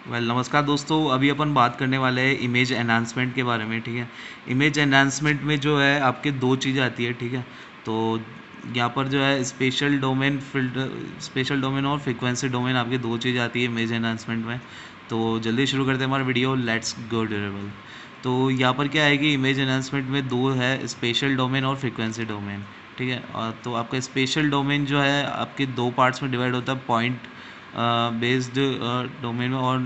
नमस्कार दोस्तों। अभी अपन बात करने वाले हैं इमेज एनहांसमेंट के बारे में। ठीक है, इमेज एनहांसमेंट में जो है आपके दो चीज़ें आती है। ठीक है, तो यहाँ पर जो है special domain filter, special domain और फ्रीक्वेंसी डोमेन, आपकी दो चीज़ आती है इमेज एनहांसमेंट में। तो जल्दी शुरू करते हैं हमारा वीडियो, लेट्स गो ड्यूरेबल। तो यहाँ पर क्या है कि इमेज एनहांसमेंट में दो है, स्पेशल डोमेन और फ्रीक्वेंसी डोमेन। ठीक है, तो आपका स्पेशल डोमेन जो है आपके दो पार्ट्स में डिवाइड होता है, पॉइंट बेस्ड डोमेन में और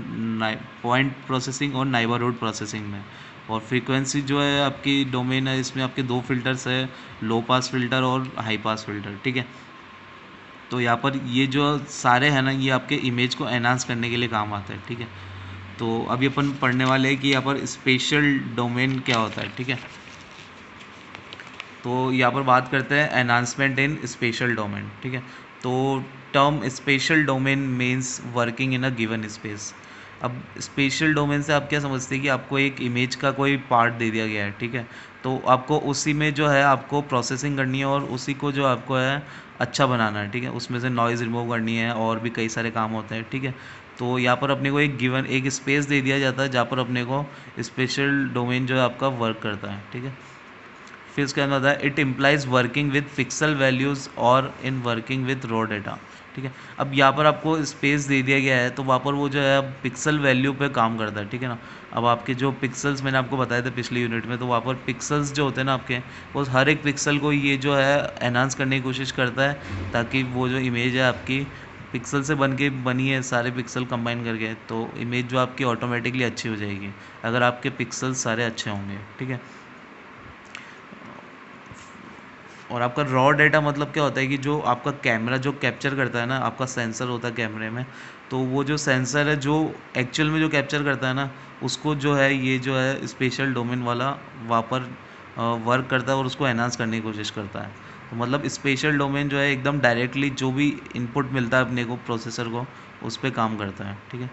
पॉइंट प्रोसेसिंग और नाइबरहुड प्रोसेसिंग में। और फ्रीक्वेंसी जो है आपकी डोमेन है, इसमें आपके दो फिल्टर्स है, लो पास फिल्टर और हाई पास फिल्टर। ठीक है, तो यहाँ पर ये जो सारे हैं ना, ये आपके इमेज को एनहांस करने के लिए काम आता है। ठीक है, तो अभी अपन पढ़ने वाले हैं कि यहाँ पर स्पेशल डोमेन क्या होता है। ठीक है, तो यहाँ पर बात करते हैं एनहांसमेंट इन स्पेशल डोमेन। ठीक है, तो term special domain means working in a given space. अब स्पेशल डोमेन से आप क्या समझते हैं कि आपको एक इमेज का कोई पार्ट दे दिया गया है। ठीक है, तो आपको उसी में जो है आपको प्रोसेसिंग करनी है और उसी को जो आपको है अच्छा बनाना है। ठीक है, उसमें से नॉइज़ रिमूव करनी है और भी कई सारे काम होते हैं। ठीक है, तो यहाँ पर अपने को एक गिवन एक स्पेस दे दिया जाता है जहाँ पर अपने को स्पेशल डोमेन जो है आपका वर्क करता है। ठीक है, फिर उसके बाद है it implies working with pixel values और in working with raw data. ठीक है, अब यहाँ पर आपको स्पेस दे दिया गया है तो वहाँ पर वो जो है अब पिक्सल वैल्यू पे काम करता है। ठीक है ना, अब आपके जो पिक्सल्स मैंने आपको बताए थे पिछली यूनिट में, तो वहाँ पर पिक्सल्स जो होते हैं ना आपके, वो हर एक पिक्सल को ये जो है एनहांस करने की कोशिश करता है ताकि वो जो इमेज है आपकी पिक्सल से बन के बनी है, सारे पिक्सल कंबाइन करके, तो इमेज जो आपकी ऑटोमेटिकली अच्छी हो जाएगी अगर आपके पिक्सल्स सारे अच्छे होंगे। ठीक है, और आपका रॉ डेटा मतलब क्या होता है कि जो आपका कैमरा जो कैप्चर करता है ना, आपका सेंसर होता है कैमरे में, तो वो जो सेंसर है जो एक्चुअल में जो कैप्चर करता है ना, उसको जो है ये जो है स्पेशल डोमेन वाला वहाँ पर वर्क करता है और उसको एनहांस करने की कोशिश करता है। तो मतलब स्पेशल डोमेन जो है एकदम डायरेक्टली जो भी इनपुट मिलता है अपने को प्रोसेसर को, उस पर काम करता है। ठीक है,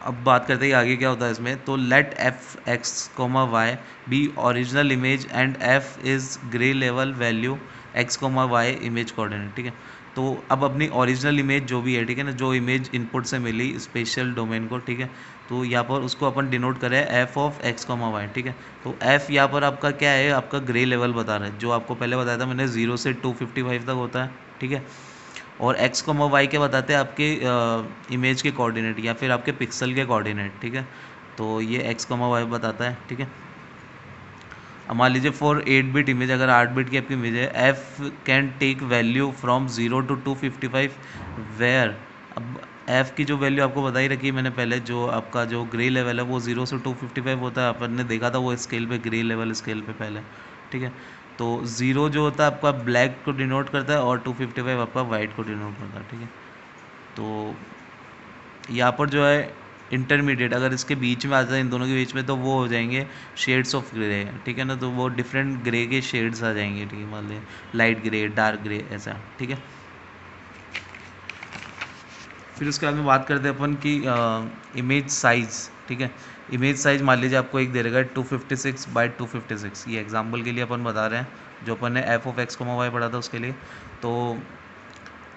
अब बात करते हैं आगे क्या होता है इसमें। तो let f x comma y be original image and f is grey level value x comma y image coordinate. ठीक है, तो अब अपनी ओरिजिनल इमेज जो भी है, ठीक है ना, जो इमेज इनपुट से मिली स्पेशल डोमेन को, ठीक है, तो यहाँ पर उसको अपन डिनोट करें f of x comma y. ठीक है, तो एफ यहाँ पर आपका क्या है, आपका ग्रे लेवल बता रहा है, जो आपको पहले बताया था मैंने 0 से 255 तक होता है। ठीक है, और एक्स को वाई के बताते हैं आपके इमेज के कोऑर्डिनेट या फिर आपके पिक्सल के कोऑर्डिनेट। ठीक है, तो ये एक्स वाई बताता है। ठीक है, अब मान लीजिए फॉर 8 बिट इमेज, अगर 8 बिट की आपकी इमेज है, f can take value from 0 to 255 where. अब एफ की जो वैल्यू आपको बताई रखी है मैंने पहले, जो आपका जो ग्रे लेवल है वो 0 से 255 होता है, अपन ने देखा था वो स्केल पे, ग्रे लेवल स्केल पे पहले। ठीक है, तो 0 जो होता है आपका ब्लैक को डिनोट करता है और 255 आपका वाइट को डिनोट करता है। ठीक है, तो यहाँ पर जो है इंटरमीडिएट अगर इसके बीच में आ जाए, इन दोनों के बीच में, तो वो हो जाएंगे शेड्स ऑफ ग्रे। ठीक है ना, तो वो डिफरेंट ग्रे के शेड्स आ जाएंगे। ठीक है, मान लीजिए लाइट ग्रे, डार्क ग्रे, ऐसा। ठीक है, फिर उसके बाद में बात करते हैं अपन की इमेज साइज़। ठीक है, इमेज साइज़ मान लीजिए आपको एक दे रहेगा 256 by 256, ये एग्जांपल के लिए अपन बता रहे हैं, जो अपन ने एफ ऑफ एक्स को वाई पढ़ा था उसके लिए। तो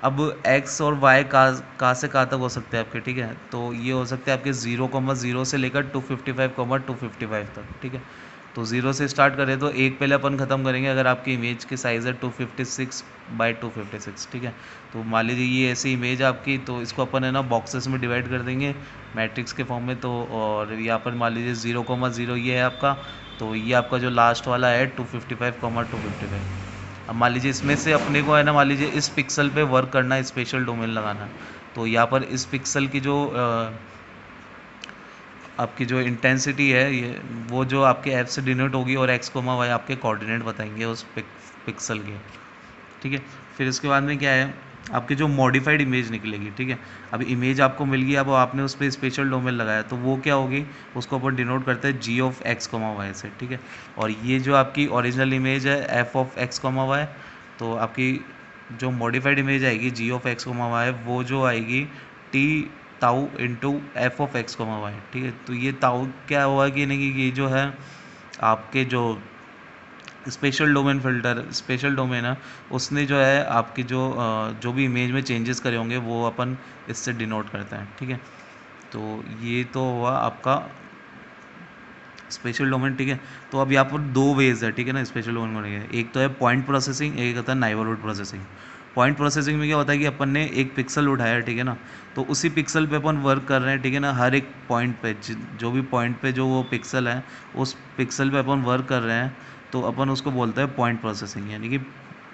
अब एक्स और वाई कहाँ से कहाँ तक हो सकते हैं आपके। ठीक है, तो ये हो सकते हैं आपके 0,0 से लेकर 255,255 तक। ठीक है, तो 0 से स्टार्ट करें तो एक पहले अपन ख़त्म करेंगे, अगर आपकी इमेज की साइज़ है 256 by 256। ठीक है, तो मान लीजिए ये ऐसी इमेज है आपकी, तो इसको अपन है ना बॉक्सेस में डिवाइड कर देंगे मैट्रिक्स के फॉर्म में। तो और यहाँ पर मान लीजिए 0,0 ये है आपका, तो ये आपका जो लास्ट वाला है 255,255। अब मान लीजिए इसमें से अपने को है ना, मान लीजिए इस पिक्सल पे वर्क करना है, स्पेशल डोमेन लगाना है, तो यहाँ पर इस पिक्सल की जो आपकी जो इंटेंसिटी है, ये वो जो आपके ऐप से डिनोट होगी, और एक्स कोमा वाई आपके कोऑर्डिनेट बताएंगे उस पिक्सल के। ठीक है, फिर इसके बाद में क्या है, आपकी जो मॉडिफाइड इमेज निकलेगी। ठीक है, अब इमेज आपको मिल गई, अब आपने उस पर स्पेशल डोमेन लगाया, तो वो क्या होगी, उसको अपन डिनोट करते हैं g of x comma y से। ठीक है, और ये जो आपकी ओरिजिनल इमेज है f of x comma y, तो आपकी जो मॉडिफाइड इमेज आएगी g of x comma y, वो जो आएगी T tau into f of x comma y. ठीक है, तो ये ताऊ क्या हुआ कि नहीं, कि ये जो है आपके जो special domain filter, special domain है, उसने जो है आपकी जो जो भी इमेज में चेंजेस करे होंगे वो अपन इससे डिनोट करते हैं। ठीक है, तो ये तो हुआ आपका स्पेशल डोमेन, ठीक है। तो अब यहाँ पर दो वेज है, ठीक है ना, स्पेशल डोमेन होने के। एक तो है पॉइंट प्रोसेसिंग, एक होता है नाइबरहुड प्रोसेसिंग। पॉइंट प्रोसेसिंग में क्या होता है कि अपन ने एक पिक्सल उठाया, ठीक है ना, तो उसी पिक्सल पे अपन वर्क कर रहे हैं, ठीक है ना, हर एक पॉइंट पे जो भी पॉइंट पे जो वो पिक्सल है, उस पिक्सल पे अपन वर्क कर रहे हैं, तो अपन उसको बोलते हैं पॉइंट प्रोसेसिंग, यानी कि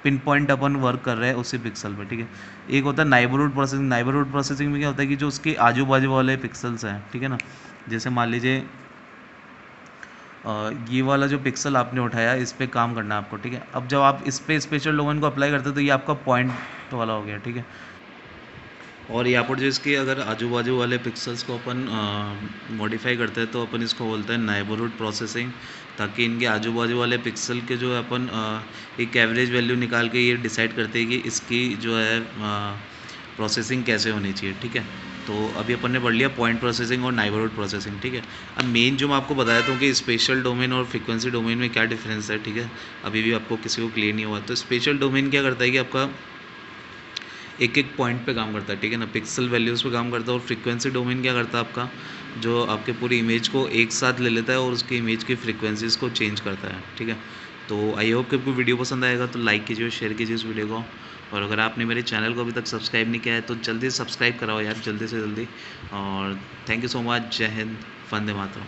पिन पॉइंट अपन वर्क कर रहे हैं उसी पिक्सल पे, ठीक है। एक होता है नाइबरहुड प्रोसेसिंग। नाइबरहुड प्रोसेसिंग में क्या होता है कि जो उसके आजू बाजू वाले पिक्सल्स हैं, ठीक है ना, जैसे मान लीजिए ये वाला जो पिक्सल आपने उठाया, इस पे काम करना है आपको, ठीक है। अब जब आप इस पे स्पेशल डोमेन को अप्लाई करते हो तो ये आपका पॉइंट वाला हो गया, ठीक है। और यहाँ पर जो इसके अगर आजू बाजू वाले पिक्सल्स को अपन मॉडिफाई करते हैं तो अपन इसको बोलते हैं नाइबरहुड प्रोसेसिंग, ताकि इनके आजू बाजू वाले पिक्सल के जो है अपन एक एवरेज वैल्यू निकाल के ये डिसाइड करते हैं कि इसकी जो है प्रोसेसिंग कैसे होनी चाहिए, ठीक है। तो अभी अपन ने पढ़ लिया पॉइंट प्रोसेसिंग और नाइबरहुड प्रोसेसिंग, ठीक है। अब मेन जो मैं आपको बताया था कि स्पेशल डोमेन और फ्रीक्वेंसी डोमेन में क्या डिफरेंस है, ठीक है, अभी भी आपको किसी को क्लियर नहीं हुआ। तो स्पेशल डोमेन क्या करता है कि आपका एक एक पॉइंट पे काम करता है, ठीक है ना, पिक्सल वैल्यूज़ पे काम करता है। और फ्रीक्वेंसी डोमेन क्या करता है आपका, जो आपके पूरी इमेज को एक साथ ले लेता है और उसकी इमेज की फ्रीक्वेंसीज़ को चेंज करता है, ठीक है। तो आई होप कि आपको वीडियो पसंद आएगा, तो लाइक कीजिए और शेयर कीजिए इस वीडियो को। और अगर आपने मेरे चैनल को अभी तक सब्सक्राइब नहीं किया है तो जल्दी से सब्सक्राइब कराओ यार, जल्दी से जल्दी। और थैंक यू सो मच। जय हिंद, वंदे मातरम।